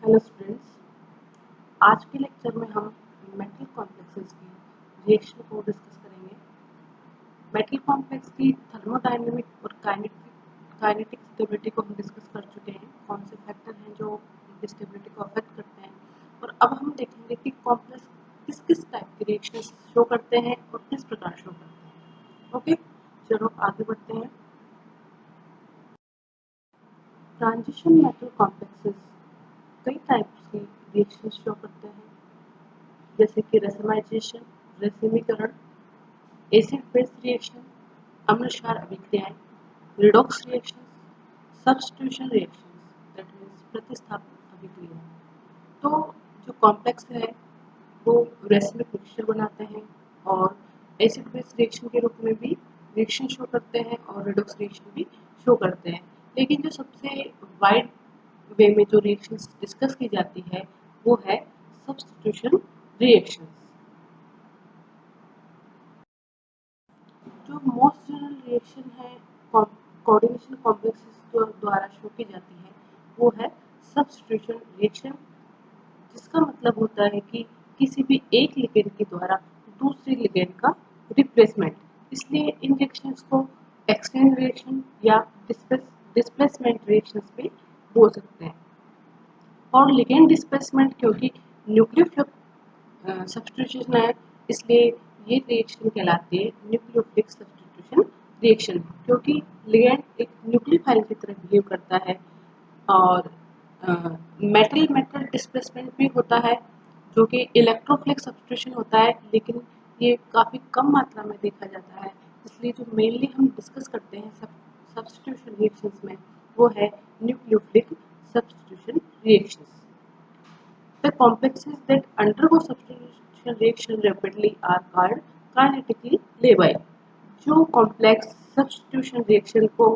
Hello students, आज के lecture में हम मेटल कॉम्प्लेक्सेस की रिएक्शन को डिस्कस करेंगे। मेटल कॉम्प्लेक्स की थर्मोडायनेमिक और काइनेटिक स्टेबिलिटी को हम डिस्कस कर चुके हैं। कौन से फैक्टर हैं जो इनकी स्टेबिलिटी को अफेक्ट करते हैं, और अब हम देखेंगे कि कॉम्प्लेक्स किस किस टाइप के रिएक्शन शो करते हैं और किस प्रकार शो करते हैं। ओके, चलो आगे बढ़ते हैं। ट्रांजिशन मेटल कॉम्प्लेक्सेस कई टाइप्स की रिएक्शन शो करते हैं, जैसे कि रेसमाइजेशन, रेसिमीकरण, एसिड बेस रिएक्शन, अम्ल क्षार अभिक्रियाएं, redox reaction, substitution reaction, that means प्रतिस्थापन अभिक्रियाएं। तो जो कॉम्प्लेक्स है वो रेसिमिक मिक्सचर बनाते हैं और एसिड बेस रिएक्शन के रूप में भी रिएक्शन शो करते हैं और रिडॉक्स रिएक्शन भी शो करते हैं। लेकिन जो सबसे वाइड वे में जो रिएक्शंस डिस्कस की जाती है वो है सब्स्टिट्यूशन रिएक्शंस। जो मोस्ट जनरल रिएक्शन है कोऑर्डिनेशन कॉम्प्लेक्सेस द्वारा शो की जाती है वो है सब्स्टिट्यूशन रिएक्शन, जिसका मतलब होता है कि किसी भी एक लिगेंड के द्वारा दूसरे लिगेंड का रिप्लेसमेंट। इसलिए इन रिएक्शंस को एक्सचेंज रिएक्शन या डिस्प्लेसमेंट रिएक्शंस भी बोल सकते हैं। और लिगेंड डिस्प्लेसमेंट क्योंकि न्यूक्लियोफिलिक सब्स्टिट्यूशन है, इसलिए ये रिएक्शन कहलाती है न्यूक्लियोफिलिक सब्स्टिट्यूशन रिएक्शन, क्योंकि लिगेंड एक न्यूक्लियोफाइल की तरह बिहेव करता है। और मेटल मेटल डिस्प्लेसमेंट भी होता है जो कि इलेक्ट्रोफिलिक सब्स्टिट्यूशन होता है, लेकिन ये काफ़ी कम मात्रा में देखा जाता है। इसलिए जो मेनली हम डिस्कस करते हैं सब्स्टिट्यूशन रिएक्शंस में वो है nucleophilic substitution reactions. The complexes that undergo substitution reaction rapidly are called kinetically labile. जो कॉम्प्लेक्स सब्स्टिट्यूशन रिएक्शन को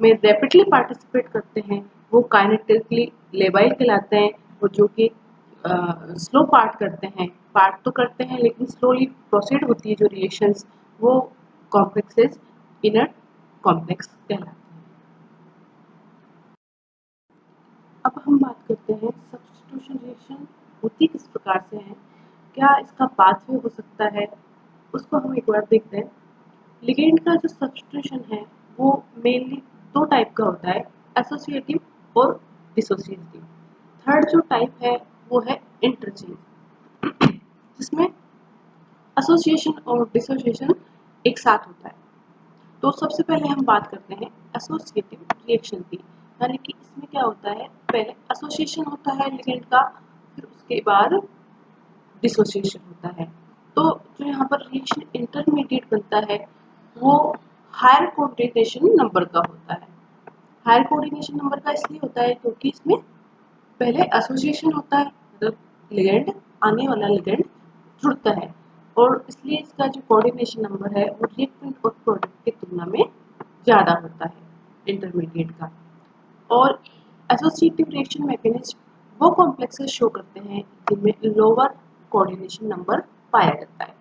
में रैपिडली पार्टिसिपेट करते हैं वो काइनेटिकली लेबाइल कहलाते हैं, और जो कि स्लो पार्ट तो करते हैं लेकिन स्लोली प्रोसीड होती है जो रिएक्शंस, वो कॉम्प्लेक्सेस इनर्ट कॉम्प्लेक्स कहलाते हैं। अब हम बात करते हैं सब्स्टिट्यूशन रिएक्शन होती किस प्रकार से है, क्या इसका पाथवे हो सकता है, उसको हम एक बार देखते हैं। लिगेंड का जो सब्स्टिट्यूशन है वो मेनली दो टाइप का होता है, एसोसिएटिव और डिसोसिएटिव। थर्ड जो टाइप है वो है इंटरचेंज, जिसमें एसोसिएशन और डिसोसिएशन एक साथ होता है। तो सबसे पहले हम बात करते हैं एसोसिएटिव रिएक्शन की, यानी कि इसमें क्या होता है, पहले एसोसिएशन होता है लिगेंड का, फिर उसके बाद डिसोसिएशन होता है। तो जो यहाँ पर रिएक्शन इंटरमीडिएट बनता है वो हायर कोऑर्डिनेशन नंबर का होता है। हायर कोऑर्डिनेशन नंबर का इसलिए होता है क्योंकि इसमें पहले एसोसिएशन होता है, मतलब लिगेंड आने वाला लिगेंड जुड़ता है, और इसलिए इसका जो कोऑर्डिनेशन नंबर है वो रिएक्टेंट और प्रोडक्ट की तुलना में ज़्यादा होता है इंटरमीडिएट का। और एसोसिएटिव रिएक्शन मैकेनिज्म वो कॉम्प्लेक्सेस शो करते हैं जिनमें लोअर कोऑर्डिनेशन नंबर पाया जाता है,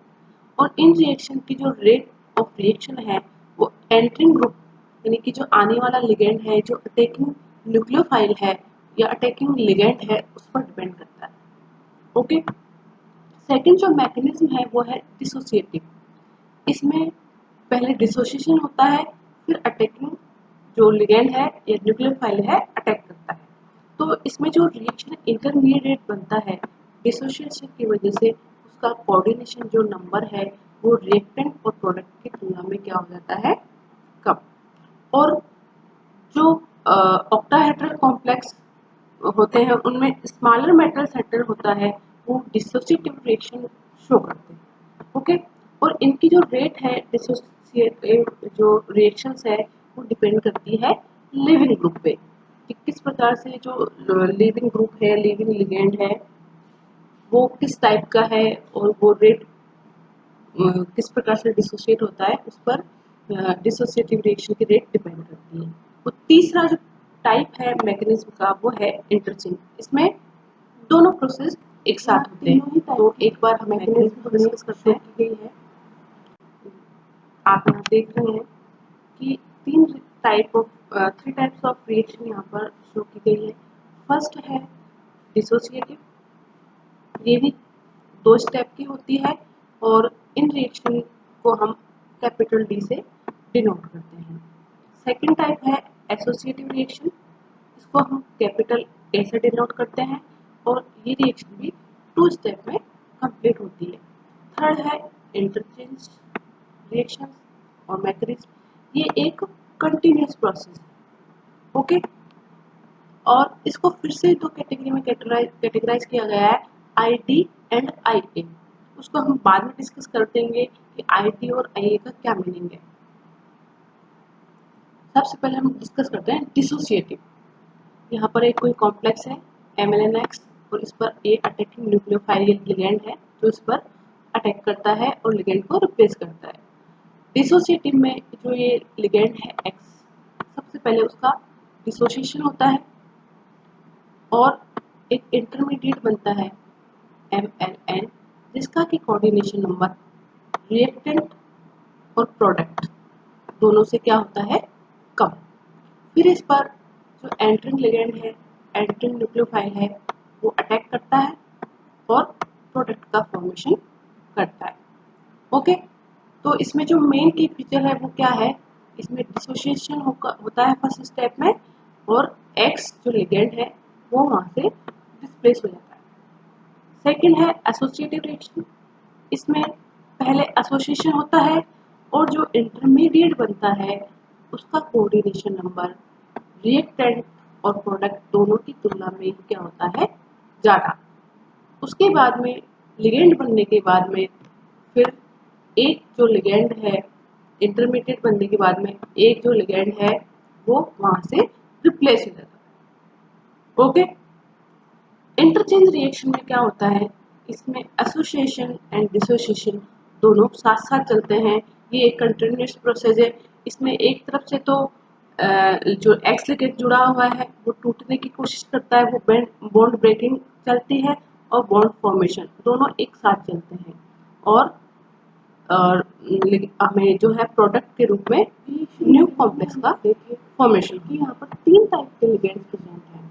और इन रिएक्शन की जो रेट ऑफ रिएक्शन है वो एंट्रिंग ग्रुप यानी कि जो आने वाला लिगेंड है, जो अटैकिंग न्यूक्लियोफाइल है या अटैकिंग लिगेंड है, उस पर डिपेंड करता है। ओके, सेकंड जो मैकेनिज्म है वो है डिसोसिएटिव। इसमें पहले डिसोसिएशन होता है, फिर अटैकिंग जो लिगेंड है या न्यूक्लियोफाइल है अटैक करता है। तो इसमें जो रिएक्शन इंटरमीडिएट बनता है डिसोसिएशन की वजह से, उसका कोऑर्डिनेशन जो नंबर है वो रिएक्टेंट और प्रोडक्ट की तुलना में क्या हो जाता है, कम। और जो ऑक्टाहेड्रल कॉम्प्लेक्स होते हैं उनमें स्मॉलर मेटल सेटल होता है, वो डिसोसिएटिव रिएक्शन शो करते हैं। ओके, और इनकी जो रेट है डिसोसिएटिव जो रिएक्शंस है वो डिपेंड करती है लिविंग ग्रुप पे, कि किस प्रकार से जो लिविंग ग्रुप है, लिविंग लिगेंड है, वो किस टाइप का है, और वो रेट किस प्रकार से डिसोसिएट होता है, उस पर डिसोसिएटिव रिएक्शन की रेट डिपेंड करती है। और तीसरा जो टाइप है मैकेनिज्म का वो है इंटरचेंज। इसमें दोनों प्रोसेस एक साथ होते हैं। तो एक बार हम मैकेनिज्म को डिस्कस करते हैं की गई है। आप यहाँ देख रहे हैं कि थ्री टाइप्स ऑफ रिएक्शन यहाँ पर शो की गई है। फर्स्ट है डिसोसिएटिव, ये भी 2 स्टेप की होती है और इन रिएक्शन को हम कैपिटल डी से डिनोट करते हैं। सेकेंड टाइप है एसोसिएटिव रिएक्शन, इसको हम कैपिटल ए से डिनोट करते हैं और ये रिएक्शन भी 2 स्टेप में कंप्लीट होती है। थर्ड है इंटरचेंज रिएक्शन और मैकेनिज्म, ये एक कंटिन्यूस प्रोसेस है। ओके, और इसको फिर से 2 कैटेगरी में कैटेगराइज किया गया है, आई टी एंड आई ए। उसको हम बाद में डिस्कस कर देंगे कि आई टी और आई ए का क्या मीनिंग है। सबसे पहले हम डिस्कस करते हैं डिसोसिएटिव। यहाँ पर एक कोई कॉम्प्लेक्स है MLNX और इस पर एक अटैकिंग न्यूक्लियोफाइल लिगेंड है जो इस पर अटैक करता है और लिगेंड को रिप्लेस करता है। डिसोसिएटिव में जो ये लिगेंड है X, सबसे पहले उसका डिसोसिएशन होता है और एक इंटरमीडिएट बनता है MLN, जिसका कि कोऑर्डिनेशन नंबर रिएक्टेंट और प्रोडक्ट दोनों से क्या होता है, कम। फिर इस पर जो एंटरिंग लिगेंड है, एंटरिंग न्यूक्लियोफाइल है, वो अटैक करता है और प्रोडक्ट का फॉर्मेशन करता है। ओके, तो इसमें जो मेन की फीचर है वो क्या है, इसमें डिसोसिएशन होता है फर्स्ट स्टेप में और एक्स जो लिगेंड है वो वहां से डिस्प्लेस हो जाता है। सेकंड है एसोसिएटिव रिएक्शन, इसमें पहले एसोसिएशन होता है और जो इंटरमीडिएट बनता है उसका कोऑर्डिनेशन नंबर रिएक्टेंट और प्रोडक्ट दोनों की तुलना में क्या होता है, ज़्यादा। उसके बाद में लिगेंड बनने के बाद में फिर एक जो लिगेंड है, इंटरमीडिएट बनने के बाद में एक जो लिगेंड है वो वहां से रिप्लेस हो जाता है। ओके, इंटरचेंज रिएक्शन में क्या होता है, इसमें एसोसिएशन एंड डिसोसिएशन दोनों साथ साथ चलते हैं। ये एक कंटिन्यूस प्रोसेस है। इसमें एक तरफ से तो जो एक्स लिगेंड जुड़ा हुआ है वो टूटने की कोशिश करता है, वो बॉन्ड ब्रेकिंग चलती है और बॉन्ड फॉर्मेशन दोनों एक साथ चलते हैं और हमें जो है प्रोडक्ट के रूप में न्यू कॉम्प्लेक्स का फॉर्मेशन की। यहाँ पर 3 टाइप के लिगेंड्स प्रेजेंट हैं।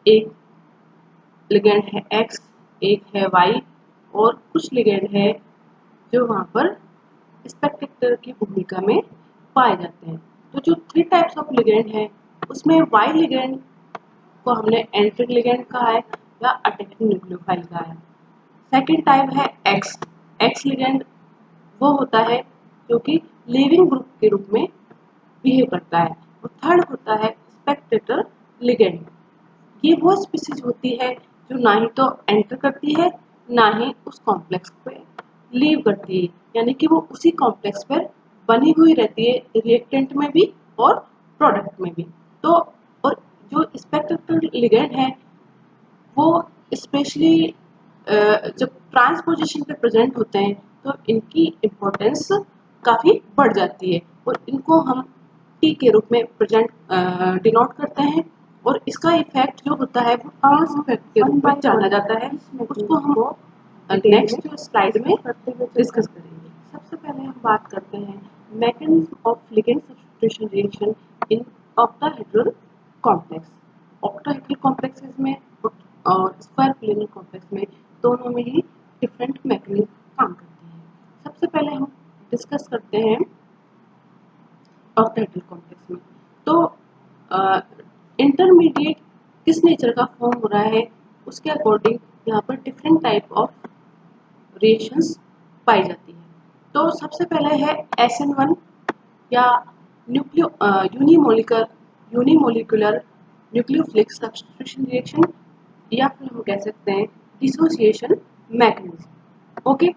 एक लिगेंड है X, एक है Y और कुछ लिगेंड है जो वहाँ पर स्पेक्टेटर की भूमिका में पाए जाते हैं। तो जो 3 टाइप्स ऑफ लिगेंड है उसमें Y लिगेंड को हमने एंट्रिक लिगेंड कहा है या अटैकिंग न्यूक्लियोफाइल कहा है। सेकेंड टाइप है X लिगेंड, वो होता है जो कि लीविंग ग्रुप के रूप में बिहेव करता है। और थर्ड होता है स्पेक्टेटर लिगेंड, ये वो स्पीसीज होती है जो ना ही तो एंटर करती है ना ही उस कॉम्प्लेक्स पे लीव करती है, यानी कि वो उसी कॉम्प्लेक्स पर बनी हुई रहती है रिएक्टेंट में भी और प्रोडक्ट में भी। तो और जो स्पेक्टेटर लिगेंड है वो स्पेशली जब ट्रांसपोजिशन पे प्रेजेंट होते हैं तो इनकी इम्पोर्टेंस काफ़ी बढ़ जाती है और इनको हम टी के रूप में प्रेजेंट डिनोट करते हैं और इसका इफेक्ट जो होता है वो ट्रांस इफेक्ट के रूप में जाना जाता है। उसको हम नेक्स्ट स्लाइड में डिस्कस करेंगे। सबसे पहले हम बात करते हैं mechanism of ligand substitution reaction in octahedral complex. Octahedral complexes में और स्क्वायर प्लेनर कॉम्प्लेक्स में दोनों में ही डिफरेंट मैकेनिज्म काम करते हैं। सबसे पहले हम डिस्कस करते हैं ऑक्टाहेड्रल कॉम्प्लेक्स में। तो इंटरमीडिएट किस नेचर का फॉर्म हो रहा है उसके अकॉर्डिंग यहाँ पर डिफरेंट टाइप ऑफ रिएक्शंस पाई जाती है। तो सबसे पहले है SN1 या यूनिमोलिकुलर न्यूक्लियोफिलिक सब्स्टिट्यूशन रिएक्शन या फिर हम कह सकते हैं डिसोसिएशन मैकेनिज्म। ओके,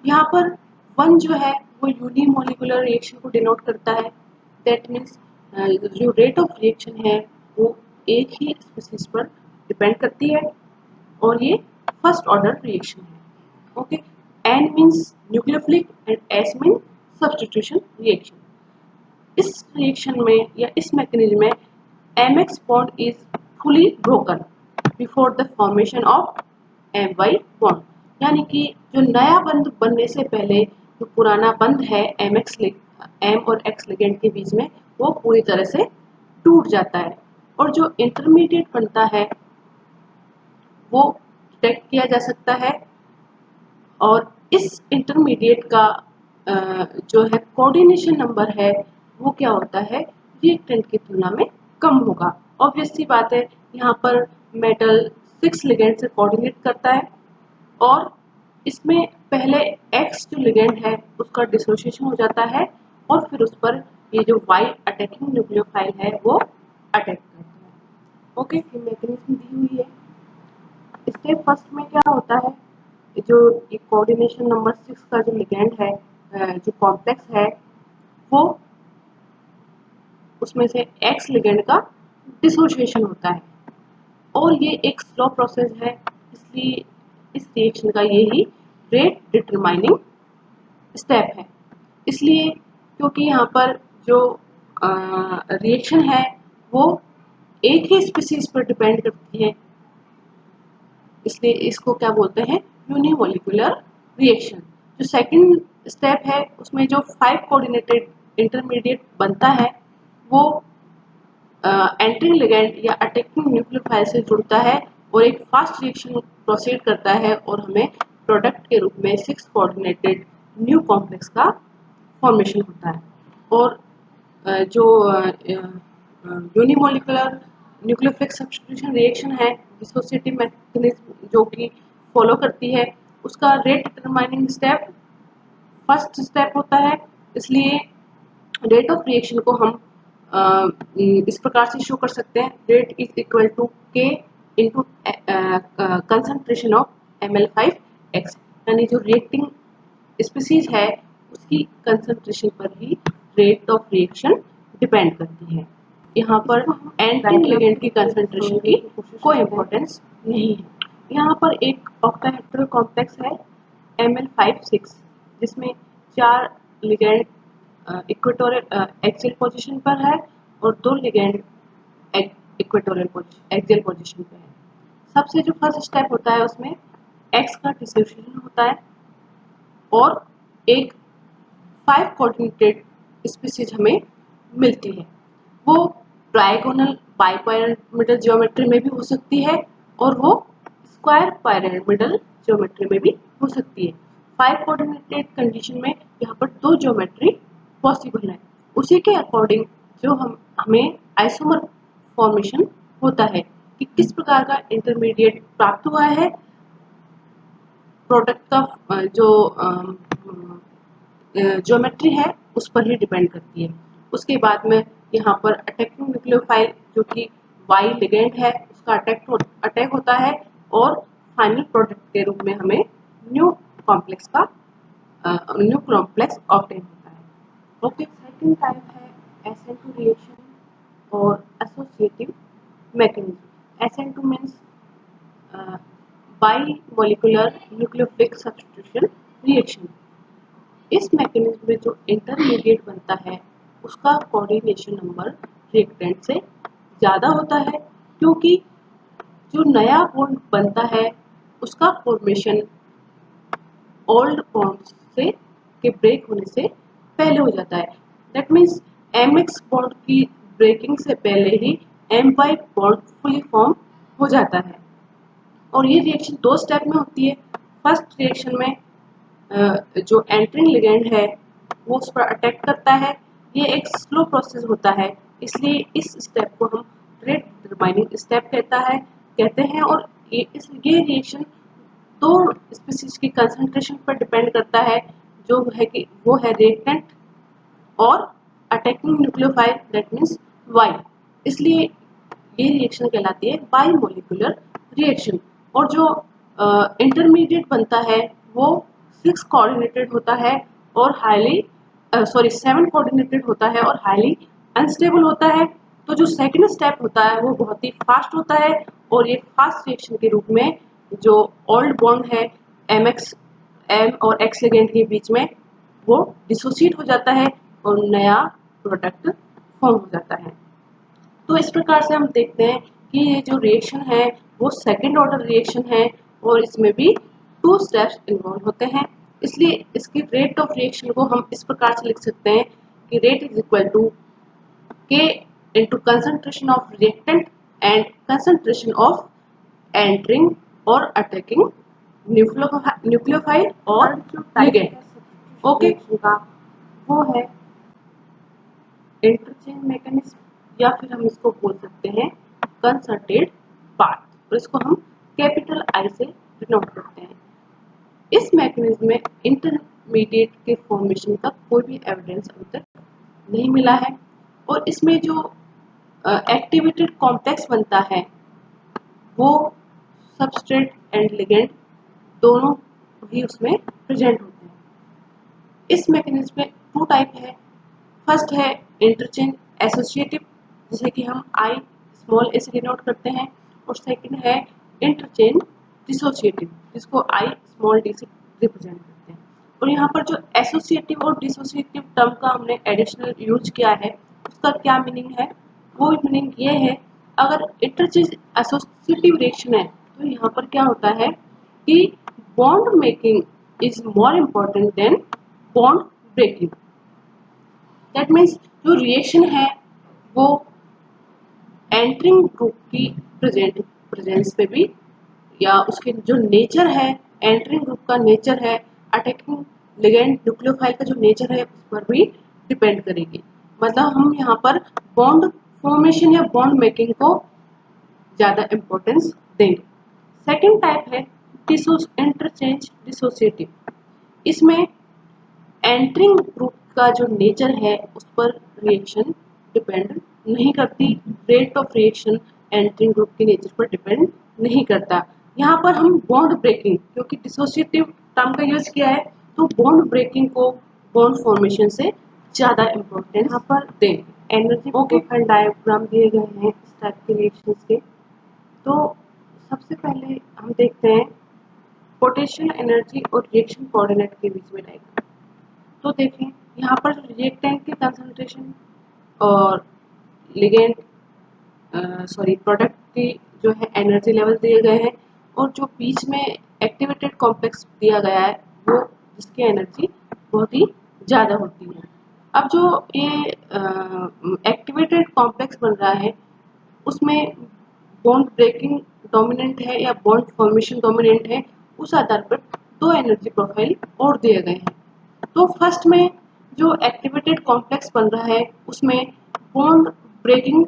यहाँ पर 1 जो है वो यूनिमोलिकुलर रिएक्शन को डिनोट करता है। दैट मीन्स जो रेट ऑफ रिएक्शन है वो एक ही स्पीसीज पर डिपेंड करती है और ये फर्स्ट ऑर्डर रिएक्शन है। Okay, N means nucleophilic and S mean substitution reaction. इस रिएक्शन में या इस मैकेनिज्म में MX bond is fully broken before the formation of MY bond, यानी कि जो नया बंध बनने से पहले जो पुराना बंध है M और X लिगेंड के बीच में वो पूरी तरह से टूट जाता है और जो इंटरमीडिएट बनता है वो डिटेक्ट किया जा सकता है। और इस इंटरमीडिएट का जो है कोऑर्डिनेशन नंबर है वो क्या होता है, रिएक्टेंट की तुलना में कम होगा। ऑब्वियस सी बात है, यहाँ पर मेटल 6 लिगेंड से कोऑर्डिनेट करता है और इसमें पहले X जो लिगेंड है उसका डिसोसिएशन हो जाता है और फिर उस पर ये जो Y अटैकिंग न्यूक्लियोफाइल है वो अटैक करता है। ओके, ये मैकेनिज्म दी हुई है। स्टेप फर्स्ट में क्या होता है, जो कोऑर्डिनेशन नंबर 6 का जो लिगेंड है, जो कॉम्प्लेक्स है, वो उसमें से X लिगेंड का डिसोसिएशन होता है और ये एक स्लो प्रोसेस है, इसलिए इस रिएक्शन का यही रेट डिटरमाइनिंग स्टेप है। इसलिए क्योंकि यहाँ पर जो रिएक्शन है वो एक ही स्पीसीज पर डिपेंड करती है, इसलिए इसको क्या बोलते हैं, यूनिमोलिकुलर रिएक्शन। जो सेकंड स्टेप है उसमें जो 5 कोऑर्डिनेटेड इंटरमीडिएट बनता है वो एंट्रिंग लिगेंड या अटैकिंग न्यूक्लियोफाइल से जुड़ता है और एक फास्ट रिएक्शन प्रोसीड करता है और हमें प्रोडक्ट के रूप में 6 कोऑर्डिनेटेड न्यू कॉम्प्लेक्स का फॉर्मेशन होता है। और जो यूनिमोलिकुलर न्यूक्लियोफिलिक सब्स्टिट्यूशन रिएक्शन है, डिसोसिएटिव मैकेनिज्म जो कि फॉलो करती है, उसका rate determining step first step होता है। इसलिए रेट ऑफ रिएक्शन को हम इस प्रकार से शो कर सकते हैं, रेट इज इक्वल टू के इंटू कंसंट्रेशन ऑफ Ml5X, यानी जो रिएक्टिंग स्पीसीज है उसकी कंसंट्रेशन पर ही रेट ऑफ रिएक्शन डिपेंड करती है। यहाँ पर एंट्रिंग लिगेंड की कंसंट्रेशन की कोई इम्पोर्टेंस नहीं है। यहाँ पर एक ऑक्टाहेड्रल कॉम्प्लेक्स है Ml5-6 जिसमें 4 लिगेंड इक्वेटोरियल एक्सियल पोजीशन पर है और 2 लिगेंड इक्वेटोरियल एक्सियल पोजीशन पे है। सबसे जो फर्स्ट स्टेप होता है उसमें X का डिसोसिएशन होता है और एक 5 कोऑर्डिनेटेड स्पीसीज हमें मिलती है। वो ट्राइगोनल बाइपिरामिडल ज्योमेट्री में भी हो सकती है और वो स्क्वायर पिरामिडल ज्योमेट्री में भी हो सकती है। 5 कोऑर्डिनेटेड कंडीशन में यहाँ पर 2 ज्योमेट्री पॉसिबल है। उसी के अकॉर्डिंग जो हमें आइसोमर फॉर्मेशन होता है कि किस प्रकार का इंटरमीडिएट प्राप्त हुआ है, प्रोडक्ट का जो ज्योमेट्री है उस पर ही डिपेंड करती है। उसके बाद में यहाँ पर अटैकिंग न्यूक्लियोफाइल जो कि Y लिगेंड है उसका अटैक होता है और फाइनल प्रोडक्ट के रूप में हमें न्यू कॉम्प्लेक्स ऑब्टेन होता है। ओके, सेकंड टाइप है SN2 रिएक्शन और associative mechanism. SN2 means by molecular nucleophilic substitution reaction. इस मैकेनिज्म में जो इंटरमीडिएट बनता है उसका कोऑर्डिनेशन नंबर रिएक्टेंट से ज़्यादा होता है, क्योंकि जो नया बॉन्ड बनता है उसका फॉर्मेशन ओल्ड बॉन्ड से के ब्रेक होने से पहले हो जाता है। दैट मीन्स MX बॉन्ड की ब्रेकिंग से पहले ही MY बॉन्ड फुली फॉर्म हो जाता है। और ये रिएक्शन 2 स्टेप में होती है। फर्स्ट रिएक्शन में जो एंट्रिंग लिगेंड है वो उस पर अटैक करता है। ये एक स्लो प्रोसेस होता है, इसलिए इस स्टेप को हम रेट डिटरमाइनिंग स्टेप कहते हैं। और ये रिएक्शन 2 स्पीसीज की कंसंट्रेशन पर डिपेंड करता है, जो है कि वो है रिएक्टेंट और attacking nucleophile, that means Y। इसलिए ये रिएक्शन कहलाती है बाई मोलिकुलर रिएक्शन। और जो इंटरमीडिएट बनता है वो 6 कोऑर्डिनेटेड होता है और सेवन कोऑर्डिनेटेड होता है और हाईली अनस्टेबल होता है। तो जो सेकंड स्टेप होता है वो बहुत ही फास्ट होता है और ये फास्ट रिएक्शन के रूप में जो ओल्ड बॉन्ड है M और X लिगेंड के बीच में वो डिसोसिएट हो जाता है और नया प्रोडक्ट फॉर्म हो जाता है। तो इस प्रकार से हम देखते हैं कि ये जो रिएक्शन है वो सेकंड ऑर्डर रिएक्शन है और इसमें भी 2 स्टेप्स इन्वॉल्व होते हैं। इसलिए इसकी रेट ऑफ रिएक्शन को हम इस प्रकार से लिख सकते हैं कि rate is equal to K into concentration of reactant and concentration of entering और अटैकिंग न्यूक्लियोफाइल और लिगेंड। ओके, का वो है इंटरचेंज मैकेनिज्म, या फिर हम इसको बोल सकते हैं कंसर्टेड पाथ, और इसको हम कैपिटल आई से डिनोट करते हैं। इस मैकेनिज्म में इंटरमीडिएट के फॉर्मेशन का कोई भी एविडेंस अभी तक नहीं मिला है, और इसमें जो एक्टिवेटेड कॉम्प्लेक्स बनता है वो सबस्ट्रेट एंड लिगेंड दोनों ही उसमें प्रेजेंट होते हैं। इस मैकेनिज्म में टू टाइप है। फर्स्ट है इंटरचेंज एसोसिएटिव, जिसे कि हम आई स्मॉल ए से डिनोट करते हैं, और सेकंड है इंटरचेंज डिसोसिएटिव, जिसको आई स्मॉल डी से रिप्रेजेंट करते हैं। और यहाँ पर जो एसोसिएटिव और डिसोसिएटिव टर्म का हमने एडिशनल यूज किया है, उसका क्या मीनिंग है? वो मीनिंग ये है, अगर इंटरचेंज एसोसिएटिव रिएक्शन है तो यहाँ पर क्या होता है कि bond making is more important than bond breaking. That means जो रिएक्शन है वो एंटरिंग ग्रुप की प्रेजेंस पे भी, या उसके जो नेचर है, एंटरिंग ग्रुप का नेचर है, अटैकिंग लिगेंड न्यूक्लियोफाइल का जो नेचर है उस पर भी डिपेंड करेगी। मतलब हम यहाँ पर बॉन्ड फॉर्मेशन या बॉन्ड मेकिंग को ज़्यादा इम्पोर्टेंस देंगे। सेकेंड टाइप है इंटरचेंज डिसोसिएटिव। इसमें एंटरिंग ग्रुप का जो नेचर है उस पर रिएक्शन डिपेंड नहीं करती, rate of reaction entering group के नेचर पर डिपेंड नहीं करता। यहाँ पर हम बॉन्ड ब्रेकिंग, क्योंकि डिसोसिएटिव टर्म का यूज किया है, तो बॉन्ड ब्रेकिंग को बॉन्ड फॉर्मेशन से ज़्यादा इम्पोर्टेंस यहाँ पर देंगे। एनर्जी प्रोफाइल डायग्राम दिए गए हैं इस टाइप के रिएक्शंस के। तो सबसे पहले हम देखते हैं पोटेंशियल एनर्जी और रिएक्शन कोऑर्डिनेट के बीच में डायग्राम। तो देखें यहाँ पर रिएक्टेंट की कंसंट्रेशन और लिगेंड प्रोडक्ट की जो है एनर्जी लेवल दिए गए हैं, और जो बीच में एक्टिवेटेड कॉम्प्लेक्स दिया गया है वो जिसकी एनर्जी बहुत ही ज़्यादा होती है। अब जो ये एक्टिवेटेड कॉम्प्लेक्स बन रहा है उसमें बॉन्ड ब्रेकिंग डोमिनेंट है या बॉन्ड फॉर्मेशन डोमिनेंट है, उस आधार पर दो एनर्जी प्रोफाइल और दिए गए हैं। तो फर्स्ट में जो एक्टिवेटेड कॉम्प्लेक्स बन रहा है उसमें बॉन्ड ब्रेकिंग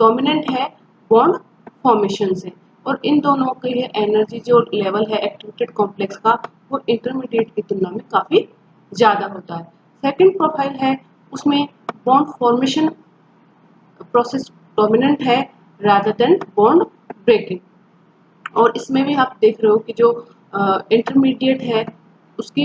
डोमिनेंट है बॉन्ड फॉर्मेशन से, और इन दोनों के एनर्जी जो लेवल है एक्टिवेटेड कॉम्प्लेक्स का वो इंटरमीडिएट की तुलना में काफ़ी ज़्यादा होता है। सेकंड प्रोफाइल है उसमें बॉन्ड फॉर्मेशन प्रोसेस डोमिनेंट है रादर देन बॉन्ड ब्रेकिंग, और इसमें भी आप देख रहे हो कि जो इंटरमीडिएट है उसकी